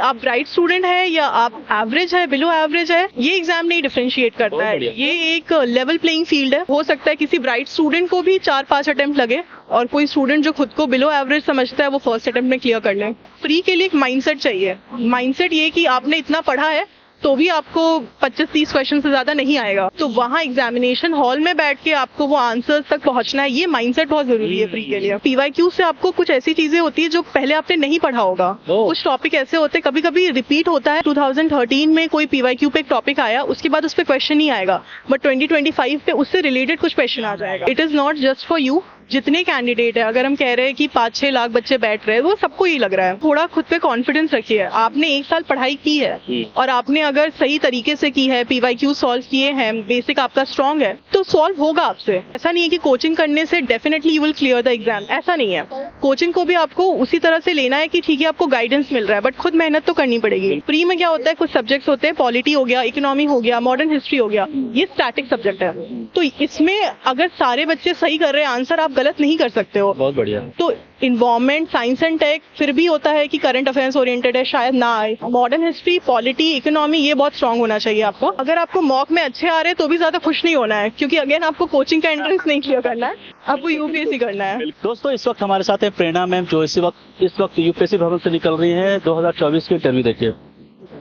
आप bright student है या आप एवरेज है, बिलो एवरेज है, ये एग्जाम नहीं डिफरेंशिएट करता है। ये एक लेवल प्लेइंग फील्ड है। हो सकता है किसी ब्राइट स्टूडेंट को भी 4-5 अटेम्प्ट लगे और कोई स्टूडेंट जो खुद को बिलो एवरेज समझता है वो फर्स्ट अटेम्प्ट में क्लियर कर ले। प्री के लिए एक माइंडसेट चाहिए। माइंडसेट ये कि आपने इतना पढ़ा है तो भी आपको 25-30 क्वेश्चन से ज्यादा नहीं आएगा, तो वहाँ एग्जामिनेशन हॉल में बैठ के आपको वो आंसर्स तक पहुंचना है। ये माइंडसेट बहुत जरूरी है प्री के लिए। पीवाईक्यू से आपको कुछ ऐसी चीजें होती है जो पहले आपने नहीं पढ़ा होगा। कुछ टॉपिक ऐसे होते हैं कभी कभी रिपीट होता है। 2013 में कोई पीवाईक्यू पे एक टॉपिक आया, उसके बाद उस पर क्वेश्चन नहीं आएगा, बट 2025 पे उससे रिलेटेड कुछ क्वेश्चन आ जाएगा। It is not just for you. जितने कैंडिडेट है, अगर हम कह रहे हैं कि 5-6 लाख बच्चे बैठ रहे हैं, वो सबको ही लग रहा है। थोड़ा खुद पे कॉन्फिडेंस रखिए। आपने 1 साल पढ़ाई की है और आपने अगर सही तरीके से की है, पीवाईक्यू सॉल्व किए हैं, बेसिक आपका स्ट्रांग है, तो सॉल्व होगा आपसे। ऐसा नहीं है कि कोचिंग करने से definitely you will clear the exam, ऐसा नहीं है। कोचिंग को भी आपको उसी तरह से लेना है कि ठीक है आपको गाइडेंस मिल रहा है, बट खुद मेहनत तो करनी पड़ेगी। प्री में क्या होता है, कुछ सब्जेक्ट्स होते हैं, पॉलिटी हो गया, इकोनॉमी हो गया, मॉडर्न हिस्ट्री हो गया, ये स्टैटिक सब्जेक्ट है। तो इसमें अगर सारे बच्चे सही कर रहे हैं आंसर, आप गलत नहीं कर सकते हो। बहुत बढ़िया। तो इन्वायरमेंट, साइंस एंड टेक फिर भी होता है कि करंट अफेयर्स ओरिएंटेड है, शायद ना आए। मॉडर्न हिस्ट्री, पॉलिटी, इकोनॉमी, ये बहुत स्ट्रांग होना चाहिए आपको। अगर आपको मॉक में अच्छे आ रहे हैं तो भी ज्यादा खुश नहीं होना है, क्योंकि अगेन आपको कोचिंग का एंट्रेंस नहीं क्लियर करना है, आपको यूपीएससी करना है। दोस्तों, इस वक्त हमारे साथ है प्रेरणा मैम, जो इस वक्त यूपीएससी भवन से निकल रही है 2024 की इंटरव्यू देखिए।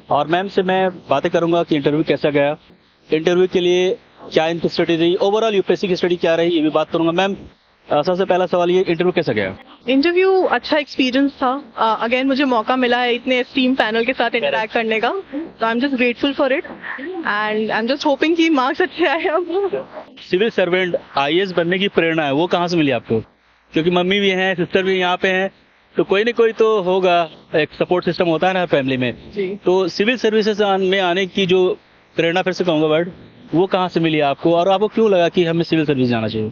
और मैम से मैं बातें करूंगा कि इंटरव्यू कैसा गया, इंटरव्यू के लिए क्या इनकी स्टडी रही, ओवरऑल यूपीएससी की स्टडी क्या रही, ये भी बात करूंगा। मैम, सबसे पहला सवाल ये, इंटरव्यू कैसा गया? इंटरव्यू अच्छा एक्सपीरियंस था। अगेन मुझे मौका मिला है इतने स्टीम पैनल के साथ इंटरैक्ट करने का, तो I am just grateful for it and I am just hoping कि मार्क्स अच्छे आए। अब सिविल सर्वेंट आईएएस बनने की प्रेरणा है वो कहाँ से मिली आपको? क्योंकि मम्मी भी हैं, सिस्टर भी यहाँ पे हैं, तो कोई ना कोई तो होगा, एक सपोर्ट सिस्टम होता है ना फैमिली में जी। तो सिविल सर्विसेज में आने की जो प्रेरणा, फिर से कहूँगा वर्ड, वो कहाँ से मिली आपको, और आपको क्यों लगा कि हमें सिविल सर्विस जाना चाहिए?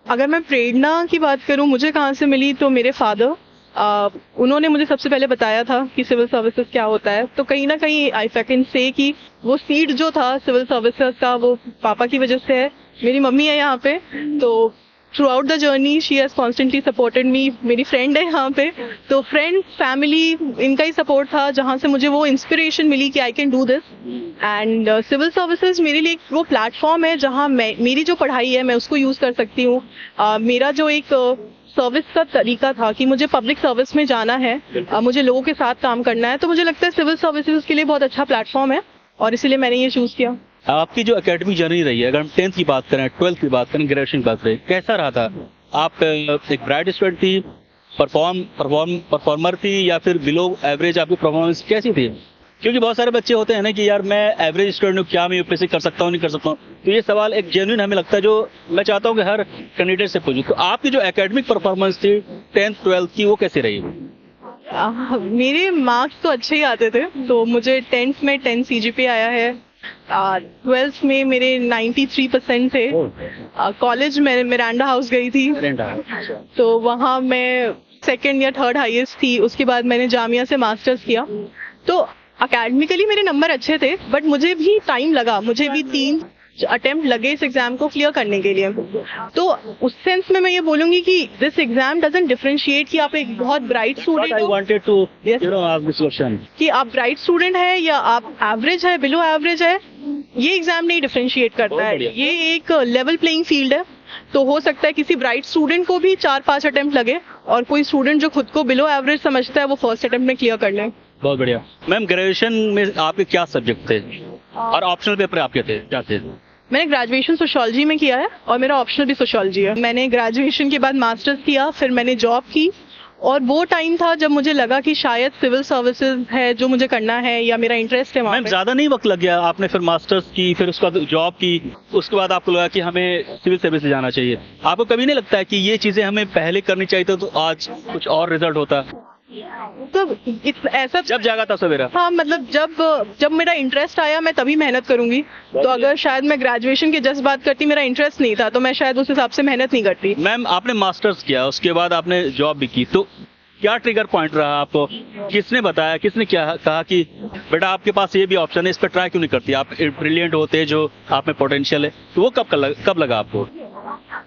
अगर मैं प्रेरणा की बात करूं मुझे कहाँ से मिली, तो मेरे फादर, उन्होंने मुझे सबसे पहले बताया था कि सिविल सर्विसेज क्या होता है। तो कहीं ना कहीं आई कैन से कि वो सीड जो था सिविल सर्विसेज का, वो पापा की वजह से है। मेरी मम्मी है यहाँ पे, तो through out the journey she has constantly supported me. मेरी फ्रेंड है यहाँ पे, तो फ्रेंड्स, फैमिली, इनका ही सपोर्ट था जहाँ से मुझे वो इंस्पिरेशन मिली कि I can do this. And civil services मेरे लिए वो प्लेटफॉर्म है जहाँ मेरी जो पढ़ाई है मैं उसको यूज कर सकती हूँ। मेरा जो एक सर्विस का तरीका था कि मुझे पब्लिक सर्विस में जाना है, मुझे लोगों के साथ काम करना है, तो मुझे लगता है सिविल सर्विसेज के लिए बहुत अच्छा प्लेटफॉर्म है और इसीलिए मैंने ये चूज किया। आपकी जो एकेडमिक जर्नी रही है, अगर हम 10th की बात करें, 12th की बात करें, ग्रेजुएशन की बात करें, कैसा रहा था? आप एक ब्राइट स्टूडेंट थी, परफॉर्मर थी, या फिर बिलो एवरेज आपकी परफॉर्मेंस कैसी थी? क्योंकि बहुत सारे बच्चे होते हैं ना कि यार मैं एवरेज स्टूडेंट हूँ, क्या मैं यूपीएससी कर सकता हूँ, नहीं कर सकता हूँ। तो ये सवाल एक जेन्युइन हमें लगता है, जो मैं चाहता हूँ कि हर कैंडिडेट से पूछूं। तो आपकी जो एकेडमिक परफॉर्मेंस थी 10th 12th की, वो कैसी रही? मेरे मार्क्स तो अच्छे ही आते थे, तो मुझे 10th में 10 CGPA आया है, 12th में मेरे 93% थे। कॉलेज में मिरांडा हाउस गई थी, तो वहाँ मैं 2nd या 3rd हाईएस्ट थी। उसके बाद मैंने जामिया से मास्टर्स किया। तो अकेडमिकली मेरे नंबर अच्छे थे, बट मुझे भी टाइम लगा, मुझे भी 3 अटेम्प्ट लगे इस एग्जाम को क्लियर करने के लिए। तो उस सेंस में मैं ये बोलूंगी कि दिस एग्जाम डजंट डिफरेंशिएट कि आप एक बहुत ब्राइट स्टूडेंट हो, कि आप ब्राइट स्टूडेंट है या आप एवरेज है, बिलो एवरेज है, ये एग्जाम नहीं डिफरेंशिएट करता है। ये एक लेवल प्लेइंग फील्ड है। तो हो सकता है किसी ब्राइट स्टूडेंट को भी 4-5 अटेम्प्ट लगे और कोई स्टूडेंट जो खुद को बिलो एवरेज समझता है वो फर्स्ट अटेम्प्ट में क्लियर कर ले। बहुत बढ़िया। मैम, ग्रेजुएशन में आपके क्या सब्जेक्ट थे और ऑप्शनल पेपर आपके थे, क्या थे? मैंने ग्रेजुएशन सोशियोलॉजी में किया है और मेरा ऑप्शनल भी सोशियोलॉजी है। मैंने ग्रेजुएशन के बाद मास्टर्स किया, फिर मैंने जॉब की, और वो टाइम था जब मुझे लगा कि शायद सिविल सर्विसेज है जो मुझे करना है या मेरा इंटरेस्ट है वहाँ पे। ज्यादा नहीं वक्त लग गया? आपने फिर मास्टर्स की, फिर उसके बाद जॉब की, उसके बाद आपको लगा कि हमें सिविल सर्विस से जाना चाहिए। आपको कभी नहीं लगता है कि ये चीजें हमें पहले करनी चाहिए तो आज कुछ और रिजल्ट होता? तो ऐसा जब जागा था सवेरा? हाँ, मतलब जब मेरा इंटरेस्ट आया मैं तभी मेहनत करूंगी। तो अगर शायद मैं ग्रेजुएशन के जस्ट बात करती, मेरा इंटरेस्ट नहीं था, तो मैं शायद उस हिसाब से मेहनत नहीं करती। मैम, आपने मास्टर्स किया, उसके बाद आपने जॉब भी की, तो क्या ट्रिगर पॉइंट रहा आपको? किसने बताया, किसने क्या कहा कि बेटा आपके पास ये भी ऑप्शन है, इस पर ट्राई क्यों नहीं करती? आप ब्रिलियंट होते, जो आप में पोटेंशियल है, तो वो कब लगा आपको?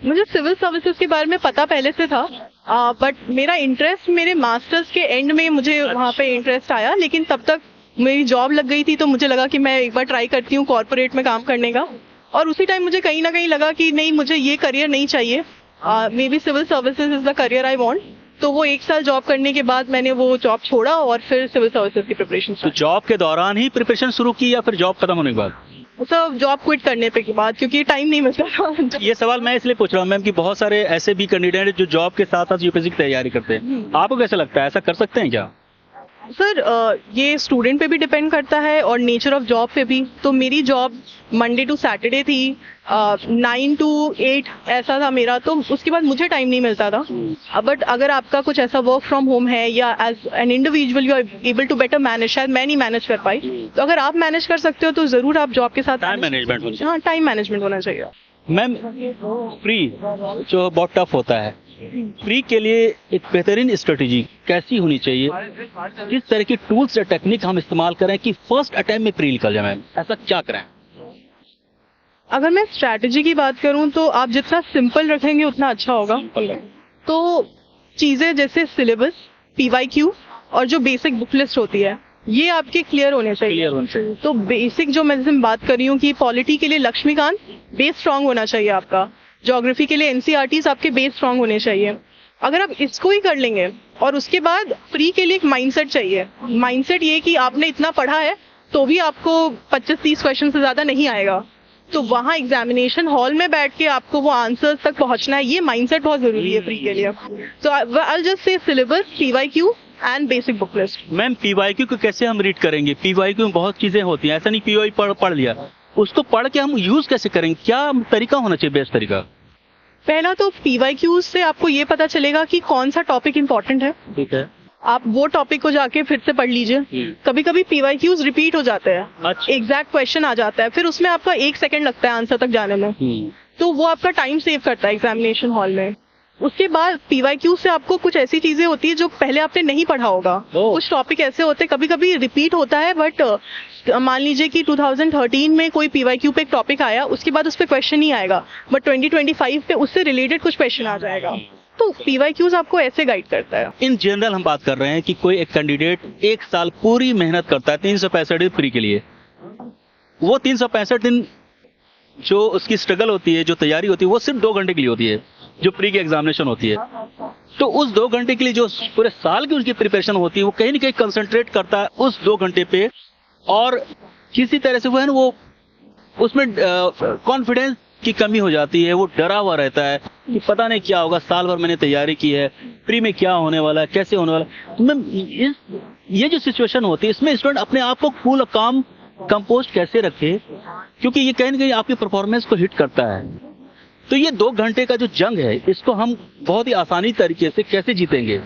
मुझे सिविल सर्विसेज के बारे में पता पहले से था। बट मेरा इंटरेस्ट मेरे मास्टर्स के एंड में मुझे वहाँ पे इंटरेस्ट आया, लेकिन तब तक मेरी जॉब लग गई थी, तो मुझे लगा कि मैं एक बार ट्राई करती हूँ कॉर्पोरेट में काम करने का। और उसी टाइम मुझे कहीं ना कहीं लगा कि नहीं, मुझे ये करियर नहीं चाहिए, maybe civil services is the career I want. तो वो 1 साल जॉब करने के बाद मैंने वो जॉब छोड़ा और फिर सिविल सर्विसेज की प्रिपरेशन। तो जॉब के दौरान ही प्रिपरेशन शुरू की या फिर जॉब खत्म होने के बाद? सब जॉब क्विट करने पे के बाद, क्योंकि टाइम नहीं मिलता था। ये सवाल मैं इसलिए पूछ रहा हूँ मैम कि बहुत सारे ऐसे भी कैंडिडेट जो जॉब के साथ साथ यूपीएससी की तैयारी करते हैं, आपको कैसा लगता है, ऐसा कर सकते हैं क्या? सर ये स्टूडेंट पे भी डिपेंड करता है और नेचर ऑफ जॉब पे भी। तो मेरी जॉब मंडे टू सैटरडे थी, 9 to 8 ऐसा था मेरा, तो उसके बाद मुझे टाइम नहीं मिलता था। बट अगर आपका कुछ ऐसा वर्क फ्रॉम होम है या as an individual you are able to better manage, शायद मैं नहीं मैनेज कर पाई, तो अगर आप मैनेज कर सकते हो तो जरूर आप जॉब के साथ टाइम मैनेजमेंट होना चाहिए। हाँ, टाइम मैनेजमेंट होना चाहिए। मैम प्री जो बहुत टफ होता है, प्री के लिए एक बेहतरीन स्ट्रेटेजी कैसी होनी चाहिए, किस तरह की टूल्स या टेक्निक हम इस्तेमाल करें कि फर्स्ट अटेम्प्ट में प्री निकल जाए? मैम ऐसा क्या करें? अगर मैं स्ट्रैटेजी की बात करूं तो आप जितना सिंपल रखेंगे उतना अच्छा होगा। तो चीजें जैसे सिलेबस, पीवाईक्यू और जो बेसिक बुक लिस्ट होती है, ये आपके क्लियर होने चाहिए। तो बेसिक जो मैं जैसे बात कर रही हूँ कि पॉलिटी के लिए लक्ष्मीकांत बेस स्ट्रांग होना चाहिए आपका, ज्योग्राफी के लिए एनसीईआरटीज आपके बेस स्ट्रांग होने चाहिए। अगर आप इसको ही कर लेंगे और उसके बाद प्री के लिए एक माइंडसेट चाहिए। माइंडसेट ये कि आपने इतना पढ़ा है तो भी आपको 25-30 क्वेश्चन से ज्यादा नहीं आएगा, तो वहाँ एग्जामिनेशन हॉल में बैठ के आपको वो आंसर्स तक पहुंचना है। ये माइंडसेट बहुत जरूरी है प्री के लिए। So I just say syllabus, PYQ and basic book list. Ma'am PYQ को कैसे हम रीड करेंगे? पीवाईक्यू में बहुत चीजें होती हैं, ऐसा नहीं पीवाई पढ़ लिया, उसको पढ़ के हम यूज कैसे करेंगे? क्या तरीका होना चाहिए, बेस्ट तरीका? पहला तो पीवाईक्यूज से आपको ये पता चलेगा कि कौन सा टॉपिक इंपॉर्टेंट है। ठीक है, आप वो टॉपिक को जाके फिर से पढ़ लीजिए। कभी कभी पीवाईक्यूज रिपीट हो जाते हैं, अच्छा। एग्जैक्ट क्वेश्चन आ जाता है, फिर उसमें आपका 1 सेकंड लगता है आंसर तक जाने में, तो वो आपका टाइम सेव करता है एग्जामिनेशन हॉल में। उसके बाद पीवाईक्यू से आपको कुछ ऐसी चीजें होती है जो पहले आपने नहीं पढ़ा होगा। कुछ टॉपिक ऐसे होते हैं, कभी कभी रिपीट होता है, बट मान लीजिए कि 2013 में कोई पीवाईक्यू पे एक टॉपिक आया, उसके बाद उस पर क्वेश्चन नहीं आएगा, बट 2025 पे उससे रिलेटेड कुछ क्वेश्चन आ जाएगा। तो पीवाईक्यूज आपको ऐसे गाइड करता है। इन जनरल हम बात कर रहे हैं कि कोई एक कैंडिडेट 1 साल पूरी मेहनत करता है 365 दिन प्री के लिए, वो 365 दिन जो उसकी स्ट्रगल होती है, जो तैयारी होती है, वो सिर्फ 2 घंटे के लिए होती है, जो प्री की एग्जामिनेशन होती है। तो उस 2 घंटे के लिए जो पूरे साल की उसकी प्रिपरेशन होती है, वो कहीं ना कहीं कंसंट्रेट करता है उस 2 घंटे पे, और किसी तरह से वो है ना, वो उसमें कॉन्फिडेंस की कमी हो जाती है, वो डरा हुआ रहता है कि पता नहीं क्या होगा, साल भर मैंने तैयारी की है, प्री में क्या होने वाला है, कैसे होने वाला है। तो मैम ये जो सिचुएशन होती है, इसमें स्टूडेंट अपने आप को कूल काम कंपोस्ट कैसे रखे, क्योंकि ये कहीं ना कहीं आपकी परफॉर्मेंस को हिट करता है। तो ये 2 घंटे का जो जंग है, इसको हम बहुत ही आसानी तरीके से कैसे जीतेंगे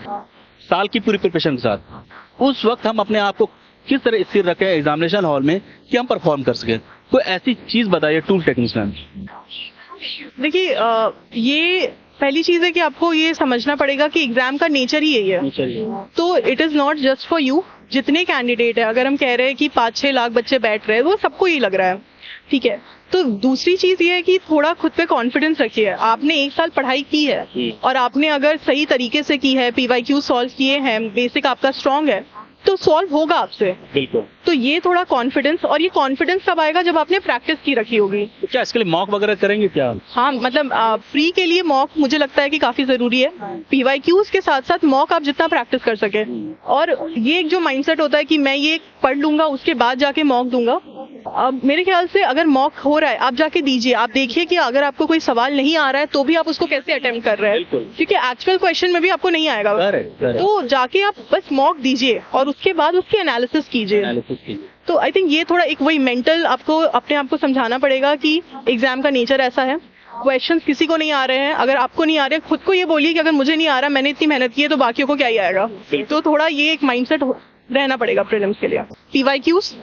साल की पूरी प्रिपरेशन के साथ? उस वक्त हम अपने आप को किस तरह स्थिर रखें एग्जामिनेशन हॉल में कि हम परफॉर्म कर सकें? कोई ऐसी चीज बताइए, टूल टेक्निक्स मैम। देखिए, ये पहली चीज है कि आपको ये समझना पड़ेगा कि एग्जाम का नेचर ही यही है। तो it is not just for you. जितने कैंडिडेट है, अगर हम कह रहे हैं कि 5-6 लाख बच्चे बैठ रहे हैं, वो सबको ही लग रहा है, ठीक है। तो दूसरी चीज ये है कि थोड़ा खुद पे कॉन्फिडेंस रखिए। आपने 1 साल पढ़ाई की है और आपने अगर सही तरीके से की है, पीवाईक्यू सॉल्व किए हैं, बेसिक आपका स्ट्रांग है, तो सॉल्व होगा आपसे। बिल्कुल। तो ये थोड़ा कॉन्फिडेंस, और ये कॉन्फिडेंस कब आएगा? जब आपने प्रैक्टिस की रखी होगी। तो क्या इसके लिए मॉक वगैरह करेंगे क्या? हाँ, मतलब प्री के लिए मॉक मुझे लगता है कि काफी जरूरी है। पीवाईक्यूज के साथ साथ मॉक आप जितना प्रैक्टिस कर सके। और ये एक जो माइंडसेट होता है कि मैं ये पढ़ लूंगा, उसके बाद जाके मॉक दूंगा, अब मेरे ख्याल से अगर मॉक हो रहा है, आप जाके दीजिए। आप देखिए कि अगर आपको कोई सवाल नहीं आ रहा है तो भी आप उसको कैसे अटेम्प्ट कर रहे हैं, क्योंकि एक्चुअल क्वेश्चन में भी आपको नहीं आएगा। तो जाके आप बस मॉक दीजिए और उसके बाद उसकी एनालिसिस कीजिए। तो आई थिंक ये थोड़ा एक वही मेंटल आपको अपने आप को समझाना पड़ेगा कि एग्जाम का नेचर ऐसा है, क्वेश्चंस किसी को नहीं आ रहे हैं। अगर आपको नहीं आ रहे, खुद को ये बोलिए कि अगर मुझे नहीं आ रहा, मैंने इतनी मेहनत की है, तो बाकियों को क्या ही आएगा। तो थोड़ा ये एक माइंडसेट रहना पड़ेगा प्रीलिम्स के लिए। पीवाईक्यूज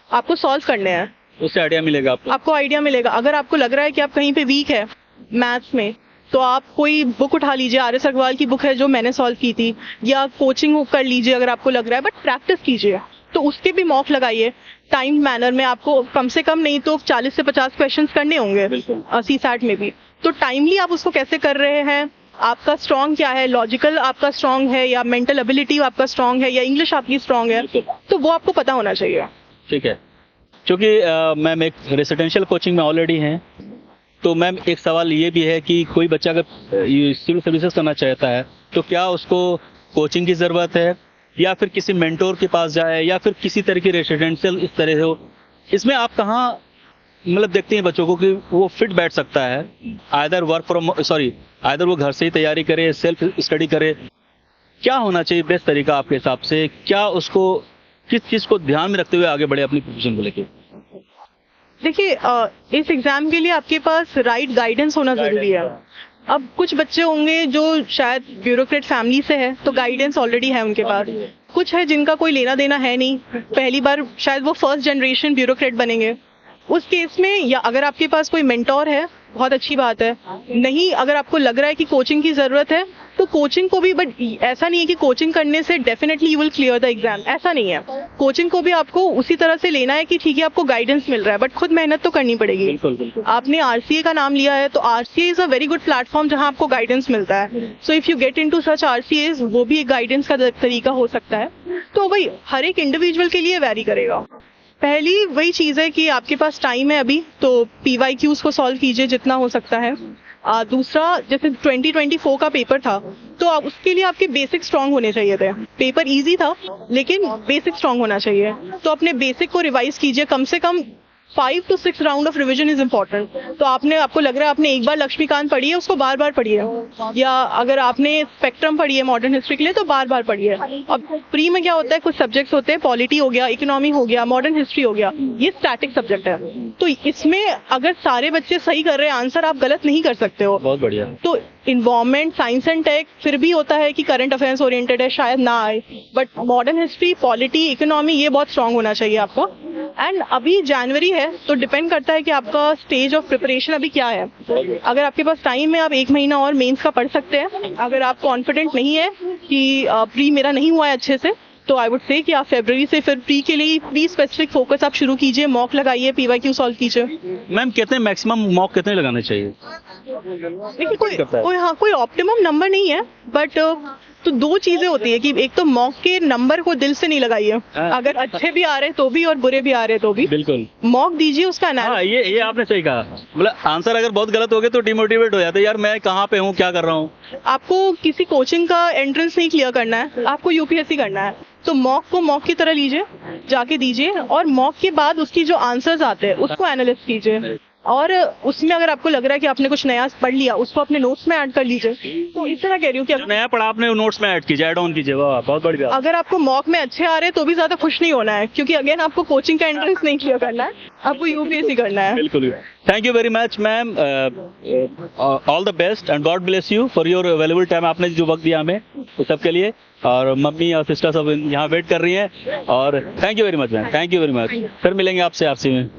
आपको सॉल्व करने हैं, उससे आइडिया मिलेगा आपको आइडिया मिलेगा। अगर आपको लग रहा है कि आप कहीं पे वीक है मैथ्स में, तो आप कोई बुक उठा लीजिए, आर.एस. अग्रवाल की बुक है जो मैंने सॉल्व की थी, या कोचिंग कर लीजिए अगर आपको लग रहा है, बट प्रैक्टिस कीजिए। तो उसके भी मॉक लगाइए टाइम मैनर में। आपको कम से कम नहीं तो 40 से 50 क्वेश्चन करने होंगे CSAT में भी। तो टाइमली आप उसको कैसे कर रहे हैं, आपका स्ट्रॉन्ग क्या है, लॉजिकल आपका स्ट्रॉन्ग है या मेंटल एबिलिटी आपका स्ट्रॉन्ग है या इंग्लिश आपकी स्ट्रॉन्ग है, तो वो आपको पता होना चाहिए। ठीक है। क्योंकि मैम एक रेसिडेंशियल कोचिंग में ऑलरेडी हैं, तो मैम एक सवाल ये भी है कि कोई बच्चा अगर सिविल सर्विसेज करना चाहता है तो क्या उसको कोचिंग की ज़रूरत है या फिर किसी मेंटोर के पास जाए या फिर किसी तरह की रेसिडेंशियल इस तरह से हो? इसमें आप कहाँ मतलब देखते हैं बच्चों को कि वो फिट बैठ सकता है? आइदर वो घर से ही तैयारी करे, सेल्फ स्टडी करे, क्या होना चाहिए बेस्ट तरीका आपके हिसाब से? क्या उसको किस चीज़ को ध्यान में रखते हुए आगे बढ़े अपनी प्रोफेशन को लेके? देखिए, इस एग्जाम के लिए आपके पास राइट गाइडेंस होना जरूरी है। अब कुछ बच्चे होंगे जो शायद ब्यूरोक्रेट फैमिली से है, तो गाइडेंस ऑलरेडी है उनके पास। कुछ है जिनका कोई लेना देना है नहीं, पहली बार शायद वो फर्स्ट जनरेशन ब्यूरोक्रेट बनेंगे। उस केस में, या अगर आपके पास कोई मेंटोर है, बहुत अच्छी बात है। नहीं, अगर आपको लग रहा है कि कोचिंग की जरूरत है तो कोचिंग को भी, बट ऐसा नहीं है कि कोचिंग करने से definitely you will clear the exam, ऐसा नहीं है। कोचिंग को भी आपको उसी तरह से लेना है कि ठीक है आपको गाइडेंस मिल रहा है, बट खुद मेहनत तो करनी पड़ेगी। बिल्कुल बिल्कुल। आपने आरसीए का नाम लिया है, तो RCA is a very good platform जहां आपको गाइडेंस मिलता है। So if you get into such RCAs, वो भी एक गाइडेंस का तरीका हो सकता है। तो भाई हर एक इंडिविजुअल के लिए वेरी करेगा। पहली वही चीज है कि आपके पास टाइम है अभी, तो पीवाईक्यूज को सॉल्व कीजिए जितना हो सकता है। दूसरा, जैसे 2024 का पेपर था, तो आप उसके लिए आपके बेसिक स्ट्रांग होने चाहिए थे। पेपर इजी था लेकिन बेसिक स्ट्रांग होना चाहिए, तो अपने बेसिक को रिवाइज कीजिए। कम से कम 5 to 6 round of revision is important. तो आपको लग रहा है आपने एक बार लक्ष्मीकांत पढ़ी है, उसको बार बार पढ़िए, या अगर आपने स्पेक्ट्रम पढ़ी है मॉडर्न हिस्ट्री के लिए तो बार बार पढ़िए। अब प्री में क्या होता है, कुछ सब्जेक्ट्स होते हैं, पॉलिटी हो गया, इकोनॉमी हो गया, मॉडर्न हिस्ट्री हो गया, ये स्टैटिक सब्जेक्ट है। तो इसमें अगर सारे बच्चे सही कर रहे हैं आंसर, आप गलत नहीं कर सकते हो। बहुत बढ़िया। तो इन्वायरमेंट, साइंस एंड टेक फिर भी होता है कि करंट अफेयर्स ओरिएंटेड है, शायद ना आए, but modern history, polity, economy, ये बहुत स्ट्रांग होना चाहिए आपका। एंड अभी जनवरी है, तो डिपेंड करता है कि आपका स्टेज ऑफ प्रिपरेशन अभी क्या है। अगर आपके पास टाइम है, आप 1 महीना और मेंस का पढ़ सकते हैं। अगर आप कॉन्फिडेंट नहीं है कि प्री मेरा नहीं हुआ है अच्छे से, तो आई वुड से कि आप फरवरी से फिर प्री के लिए प्री स्पेसिफिक फोकस आप शुरू कीजिए, मॉक लगाइए, पीवाईक्यू सॉल्व कीजिए। मैम कितने मैक्सिमम मॉक कितने लगाने चाहिए? देखिए, कोई ऑप्टिमम नंबर नहीं है, बट तो 2 चीजें होती है कि एक तो मॉक के नंबर को दिल से नहीं लगाइए, अगर अच्छे भी आ रहे तो भी और बुरे भी आ रहे तो भी। बिल्कुल मॉक दीजिए, उसका एनालिसिस। ये आपने सही कहा। मतलब आंसर अगर बहुत गलत हो गए तो डिमोटिवेट हो जाते हैं, यार मैं कहाँ पे हूँ, क्या कर रहा हूँ। आपको किसी कोचिंग का एंट्रेंस नहीं क्लियर करना है, आपको यूपीएससी करना है, तो मॉक को मॉक की तरह लीजिए, जाके दीजिए, और मॉक के बाद उसकी जो आंसर्स आते हैं उसको एनालिस कीजिए, और उसमें अगर आपको लग रहा है कि आपने कुछ नया पढ़ लिया, उसको अपने नोट्स में ऐड कर लीजिए। तो इस तरह कह रही हूँ कि नया पढ़ा आपने नोट्स में ऐड कीजिए, ऐड ऑन कीजिए। वाह, बहुत बढ़िया। अगर आपको मॉक में अच्छे आ रहे हैं तो भी ज्यादा खुश नहीं होना है, क्योंकि अगेन आपको कोचिंग का एंट्रेंस नहीं क्लियर करना है, आपको यूपीएससी करना है। बिल्कुल। Thank you very much ma'am, all the best and God bless you for your available time. आपने जो वक्त दिया हमें उस सब के लिए, और मम्मी और सिस्टर सब यहाँ वेट कर रही हैं, और thank you very much ma'am, thank you very much. फिर मिलेंगे आपसे आरसी में।